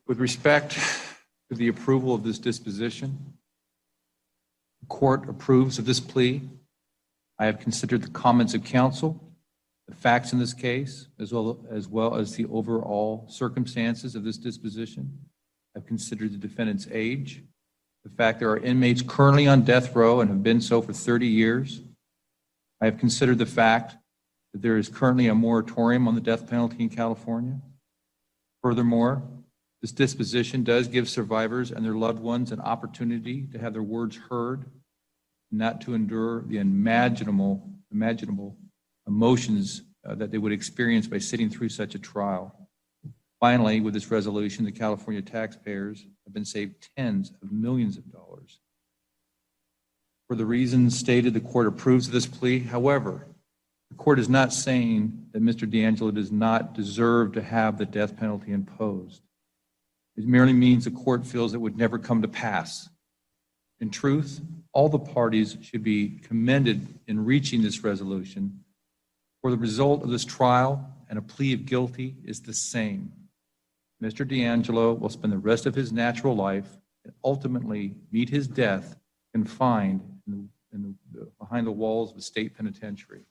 With respect to the approval of this disposition, the court approves of this plea. I have considered the comments of counsel, the facts in this case, as well as the overall circumstances of this disposition. I've considered the defendant's age, the fact there are inmates currently on death row and have been so for 30 years. I have considered the fact that there is currently a moratorium on the death penalty in California. Furthermore, this disposition does give survivors and their loved ones an opportunity to have their words heard, not to endure the unimaginable emotions that they would experience by sitting through such a trial. Finally, with this resolution, the California taxpayers have been saved tens of millions of dollars. For the reasons stated, the court approves of this plea. However, the court is not saying that Mr. DeAngelo does not deserve to have the death penalty imposed. It merely means the court feels it would never come to pass. In truth, all the parties should be commended in reaching this resolution, for the result of this trial and a plea of guilty is the same. Mr. DeAngelo will spend the rest of his natural life and ultimately meet his death confined behind the walls of a state penitentiary.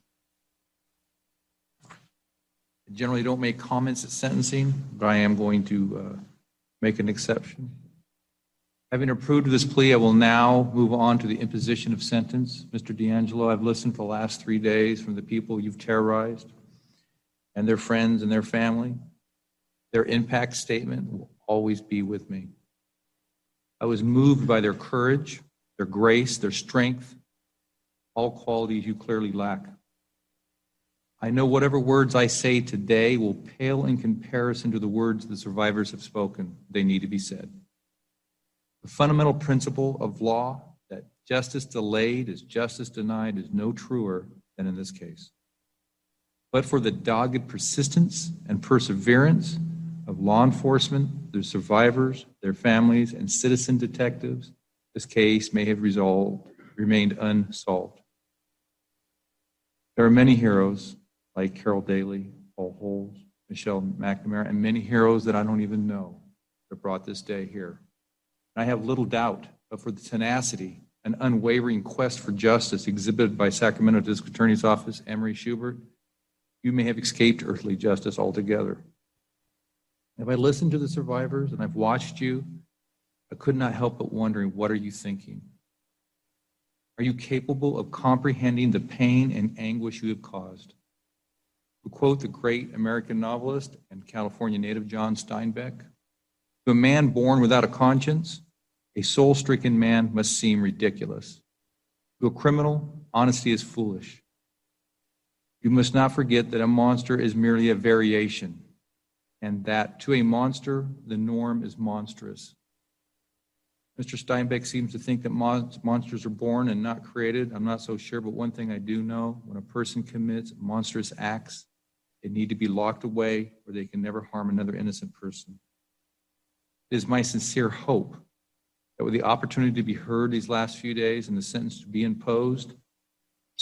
I generally don't make comments at sentencing, but I am going to make an exception. Having approved of this plea, I will now move on to the imposition of sentence. Mr. DeAngelo, I've listened for the last 3 days from the people you've terrorized and their friends and their family. Their impact statement will always be with me. I was moved by their courage, their grace, their strength, all qualities you clearly lack. I know whatever words I say today will pale in comparison to the words the survivors have spoken. They need to be said. The fundamental principle of law that justice delayed is justice denied is no truer than in this case. But for the dogged persistence and perseverance of law enforcement, their survivors, their families, and citizen detectives, this case may have remained unsolved. There are many heroes like Carol Daly, Paul Holes, Michelle McNamara, and many heroes that I don't even know that brought this day here. I have little doubt, but for the tenacity and unwavering quest for justice exhibited by Sacramento District Attorney's Office, Emery Schubert, you may have escaped earthly justice altogether. If I listened to the survivors and I've watched you, I could not help but wondering, what are you thinking? Are you capable of comprehending the pain and anguish you have caused? To quote the great American novelist and California native John Steinbeck, to a man born without a conscience, a soul-stricken man must seem ridiculous. To a criminal, honesty is foolish. You must not forget that a monster is merely a variation, and that to a monster, the norm is monstrous. Mr. Steinbeck seems to think that monsters are born and not created. I'm not so sure, but one thing I do know, when a person commits monstrous acts, They need to be locked away where they can never harm another innocent person. It is my sincere hope that with the opportunity to be heard these last few days and the sentence to be imposed,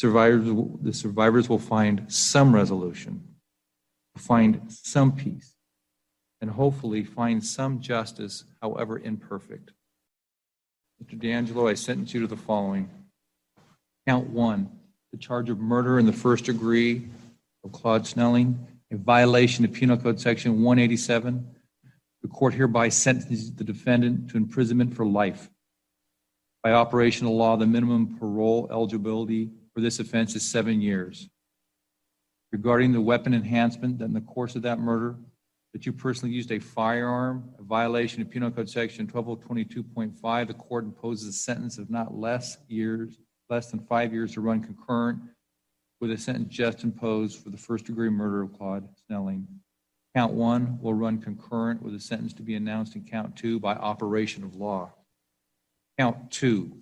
the survivors will find some resolution, find some peace, and hopefully find some justice, however imperfect. Mr. DeAngelo, I sentence you to the following. Count 1, the charge of murder in the first degree of Claude Snelling, a violation of Penal Code Section 187. The court hereby sentences the defendant to imprisonment for life. By operation of law, the minimum parole eligibility for this offense is 7 years. Regarding the weapon enhancement, that in the course of that murder, that you personally used a firearm, a violation of Penal Code Section 12022.5, the court imposes a sentence of not less than 5 years to run concurrent with a sentence just imposed for the first degree murder of Claude Snelling. Count 1 will run concurrent with a sentence to be announced in count 2 by operation of law. Count 2,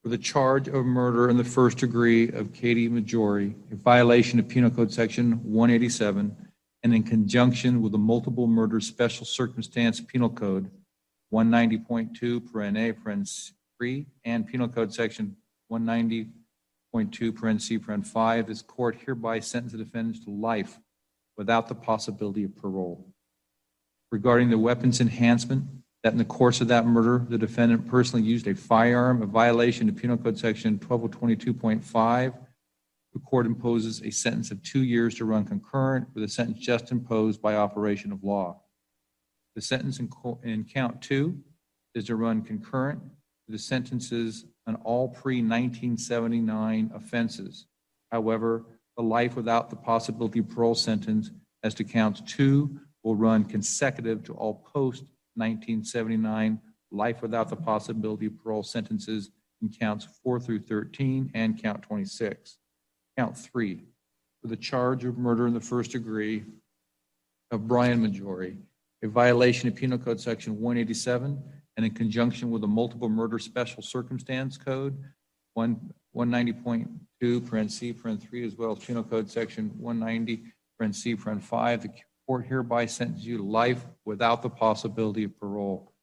for the charge of murder in the first degree of Katie Majori, a violation of Penal Code Section 187, and in conjunction with the multiple murder special circumstance Penal Code 190.2 paren A paren 3 and Penal Code Section 190.2 paren C paren 5, this court hereby sentences the defendants to life without the possibility of parole. Regarding the weapons enhancement, that in the course of that murder, the defendant personally used a firearm, a violation of Penal Code Section 12022.5, the court imposes a sentence of 2 years to run concurrent with a sentence just imposed by operation of law. The sentence in count 2 is to run concurrent with the sentences on all pre-1979 offenses. However, the life without the possibility of parole sentence as to counts 2 will run consecutive to all post-1979 life without the possibility of parole sentences in counts 4 through 13 and count 26. Count 3, for the charge of murder in the first degree of Brian Majori, a violation of Penal Code Section 187, and in conjunction with the multiple murder special circumstance code 190.2 paren C paren 3, as well as Penal Code Section 190 paren C paren 5, the court hereby sentences you to life without the possibility of parole.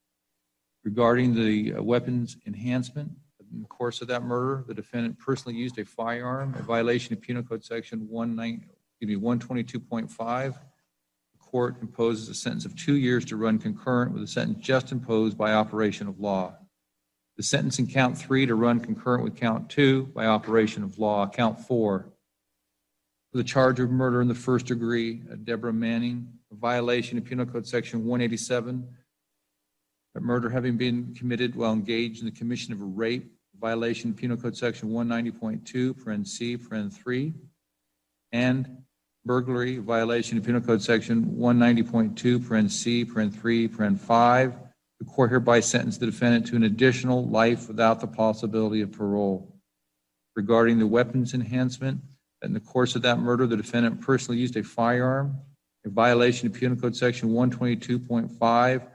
Regarding the weapons enhancement, in the course of that murder, the defendant personally used a firearm, a violation of Penal Code Section 122.5. The court imposes a sentence of 2 years to run concurrent with a sentence just imposed by operation of law. The sentence in count 3 to run concurrent with count 2 by operation of law. Count 4, for the charge of murder in the first degree, Deborah Manning, a violation of Penal Code Section 187, a murder having been committed while engaged in the commission of a rape, violation of Penal Code Section 190.2 paren C paren 3, and burglary, violation of Penal Code Section 190.2 paren C paren 3 paren 5. The court hereby sentenced the defendant to an additional life without the possibility of parole. Regarding the weapons enhancement, that in the course of that murder, the defendant personally used a firearm, a violation of Penal Code Section 122.5.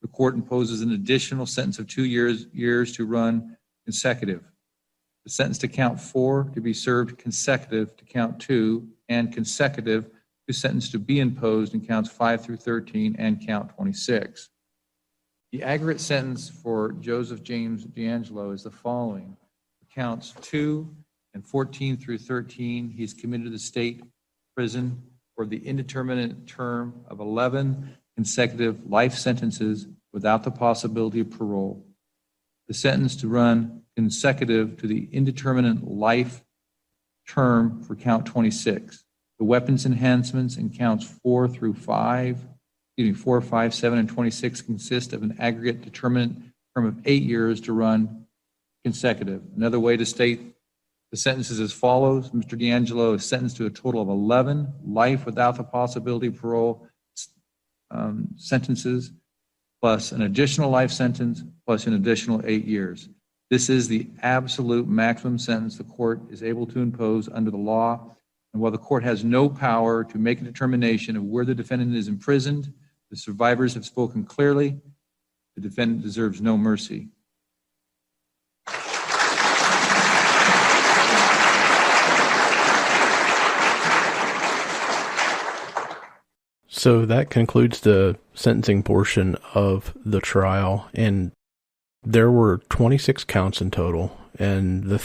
The court imposes an additional sentence of 2 years to run consecutive. The sentence to count 4 to be served consecutive to count 2 and consecutive to sentence to be imposed in counts 5 through 13 and count 26. The aggregate sentence for Joseph James DeAngelo is the following. Counts 2 and 14 through 13, he's committed to the state prison for the indeterminate term of 11 consecutive life sentences without the possibility of parole. The sentence to run consecutive to the indeterminate life term for count 26. The weapons enhancements in counts 4, 5, 7, and 26 consist of an aggregate determinate term of 8 years to run consecutive. Another way to state the sentences as follows. Mr. DeAngelo is sentenced to a total of 11 life without the possibility of parole sentences, plus an additional life sentence, plus an additional 8 years. This is the absolute maximum sentence the court is able to impose under the law. And while the court has no power to make a determination of where the defendant is imprisoned, the survivors have spoken clearly. The defendant deserves no mercy. So that concludes the sentencing portion of the trial, and there were 26 counts in total, and the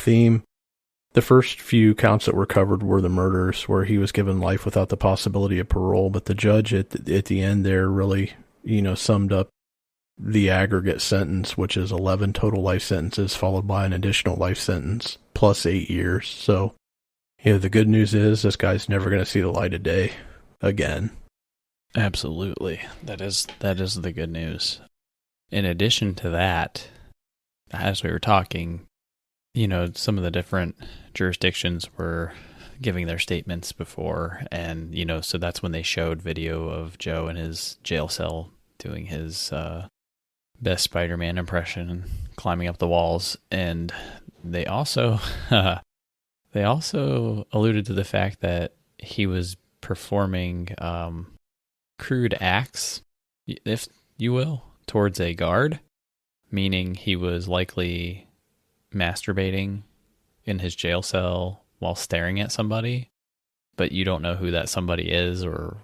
first few counts that were covered were the murders, where he was given life without the possibility of parole, but the judge at the end there really, summed up the aggregate sentence, which is 11 total life sentences, followed by an additional life sentence, plus 8 years. So, the good news is this guy's never going to see the light of day again. Absolutely. That is the good news. In addition to that, as we were talking, some of the different jurisdictions were giving their statements before, and, so that's when they showed video of Joe in his jail cell doing his best Spider-Man impression and climbing up the walls. And they also alluded to the fact that he was performing crude acts, if you will, towards a guard, meaning he was likely masturbating in his jail cell while staring at somebody, but you don't know who that somebody is or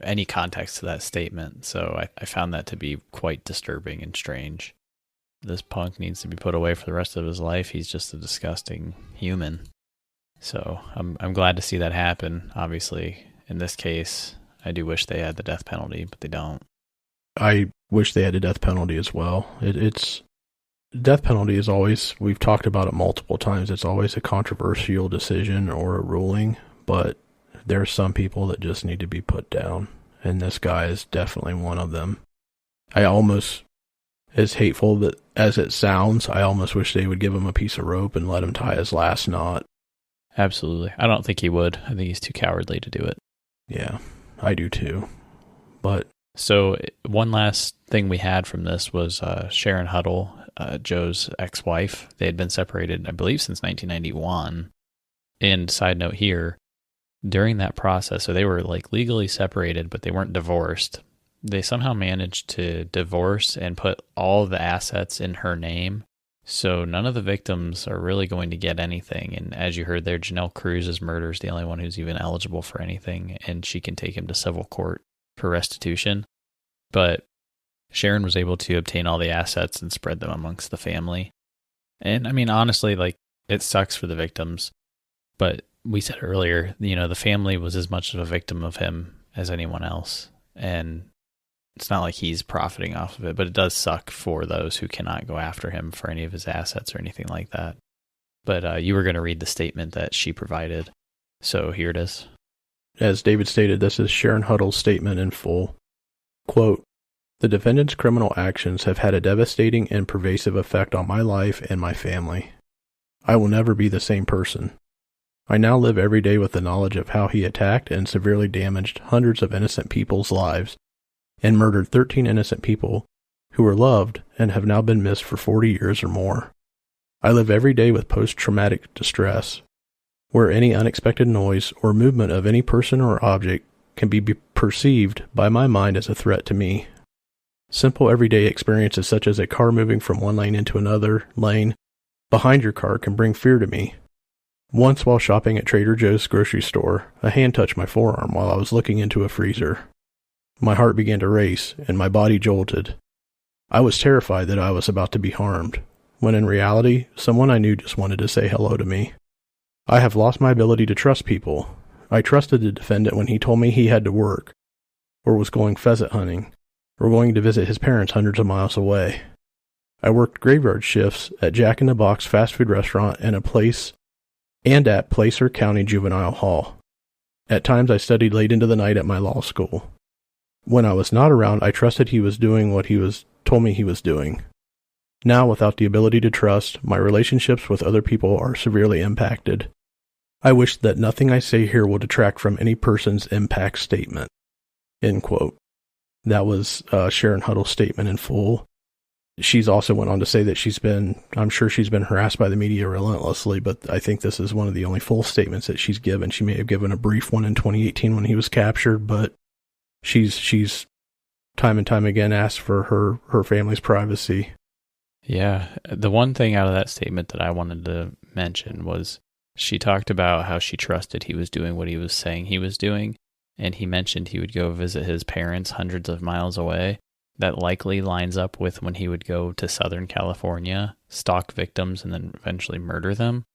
any context to that statement. So I found that to be quite disturbing and strange. This punk needs to be put away for the rest of his life. He's just a disgusting human. So I'm glad to see that happen. Obviously, in this case, I do wish they had the death penalty, but they don't. I wish they had a death penalty as well. It's death penalty is always, we've talked about it multiple times, it's always a controversial decision or a ruling, but there are some people that just need to be put down, and this guy is definitely one of them. I almost, as hateful as it sounds, I almost wish they would give him a piece of rope and let him tie his last knot. Absolutely. I don't think he would. I think he's too cowardly to do it. Yeah, I do too. But so one last thing we had from this was Sharon Huddle, Joe's ex-wife. They had been separated, I believe, since 1991. And side note here, during that process, so they were like legally separated, but they weren't divorced. They somehow managed to divorce and put all the assets in her name. So none of the victims are really going to get anything. And as you heard there, Janelle Cruz's murder is the only one who's even eligible for anything, and she can take him to civil court for restitution. But Sharon was able to obtain all the assets and spread them amongst the family. And I mean, honestly, like, it sucks for the victims, but we said earlier, the family was as much of a victim of him as anyone else. And it's not like he's profiting off of it, but it does suck for those who cannot go after him for any of his assets or anything like that. But you were going to read the statement that she provided. So here it is. As David stated, this is Sharon Huddle's statement in full. Quote, "The defendant's criminal actions have had a devastating and pervasive effect on my life and my family. I will never be the same person. I now live every day with the knowledge of how he attacked and severely damaged hundreds of innocent people's lives and murdered 13 innocent people who were loved and have now been missed for 40 years or more. I live every day with post-traumatic distress, where any unexpected noise or movement of any person or object can be perceived by my mind as a threat to me. Simple everyday experiences such as a car moving from one lane into another lane behind your car can bring fear to me. Once, while shopping at Trader Joe's grocery store, a hand touched my forearm while I was looking into a freezer. My heart began to race, and my body jolted. I was terrified that I was about to be harmed, when in reality, someone I knew just wanted to say hello to me. I have lost my ability to trust people. I trusted the defendant when he told me he had to work, or was going pheasant hunting, or going to visit his parents hundreds of miles away. I worked graveyard shifts at Jack in the Box fast food restaurant and at Placer County Juvenile Hall. At times I studied late into the night at my law school. When I was not around, I trusted he was doing what he told me he was doing. Now, without the ability to trust, my relationships with other people are severely impacted. I wish that nothing I say here will detract from any person's impact statement." End quote. That was Sharon Huddle's statement in full. She's also went on to say that I'm sure she's been harassed by the media relentlessly, but I think this is one of the only full statements that she's given. She may have given a brief one in 2018 when he was captured, but she's time and time again asked for her family's privacy. Yeah. The one thing out of that statement that I wanted to mention was she talked about how she trusted he was doing what he was saying he was doing. and he mentioned he would go visit his parents hundreds of miles away. That likely lines up with when he would go to Southern California, stalk victims, and then eventually murder them.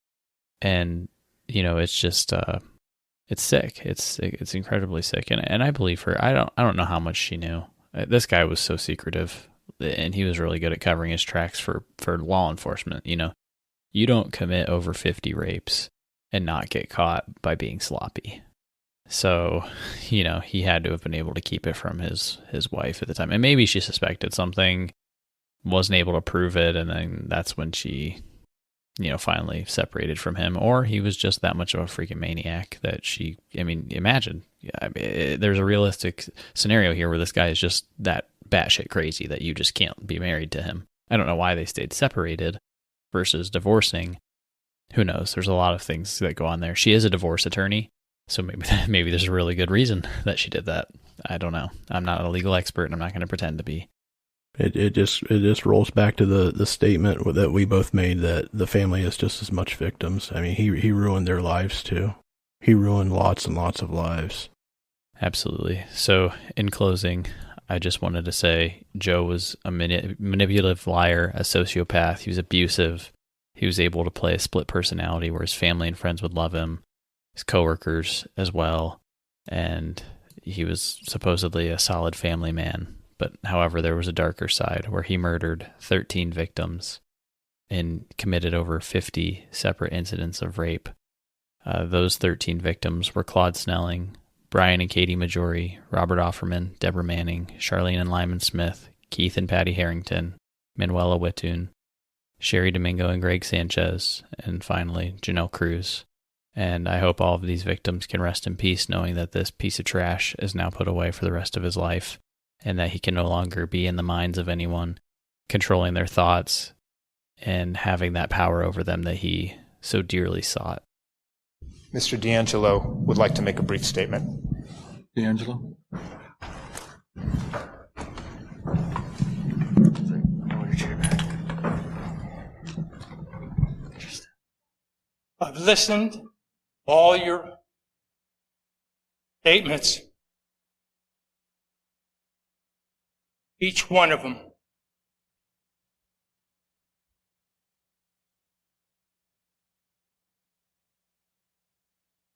And, you know, it's just, it's sick. It's incredibly sick. And I believe her. I don't know how much she knew. This guy was so secretive, and he was really good at covering his tracks for law enforcement. You know, you don't commit over 50 rapes and not get caught by being sloppy. So, you know, he had to have been able to keep it from his wife at the time. And maybe she suspected something, wasn't able to prove it, and then that's when she, you know, finally separated from him. Or he was just that much of a freaking maniac that she, I mean, imagine. There's a realistic scenario here where this guy is just that batshit crazy that you just can't be married to him. I don't know why they stayed separated versus divorcing. Who knows? There's a lot of things that go on there. She is a divorce attorney. So maybe there's a really good reason that she did that. I don't know. I'm not a legal expert, and I'm not going to pretend to be. It just rolls back to the statement that we both made, that the family is just as much victims. I mean, he ruined their lives too. He ruined lots and lots of lives. Absolutely. So in closing, I just wanted to say Joe was a manipulative liar, a sociopath. He was abusive. He was able to play a split personality where his family and friends would love him, his coworkers as well, and he was supposedly a solid family man. But however, there was a darker side where he murdered 13 victims and committed over 50 separate incidents of rape. Those 13 victims were Claude Snelling, Brian and Katie Majori, Robert Offerman, Deborah Manning, Charlene and Lyman Smith, Keith and Patty Harrington, Manuela Wittoon, Sherry Domingo and Greg Sanchez, and finally, Janelle Cruz. And I hope all of these victims can rest in peace knowing that this piece of trash is now put away for the rest of his life, and that he can no longer be in the minds of anyone, controlling their thoughts and having that power over them that he so dearly sought. Mr. DeAngelo would like to make a brief statement. DeAngelo? I've listened to all your statements, each one of them.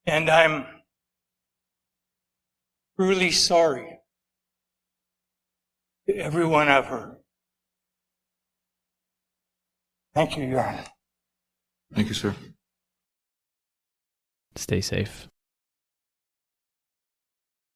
And I'm truly sorry to everyone I've hurt. Thank you, Your Honor. Thank you, sir. Stay safe.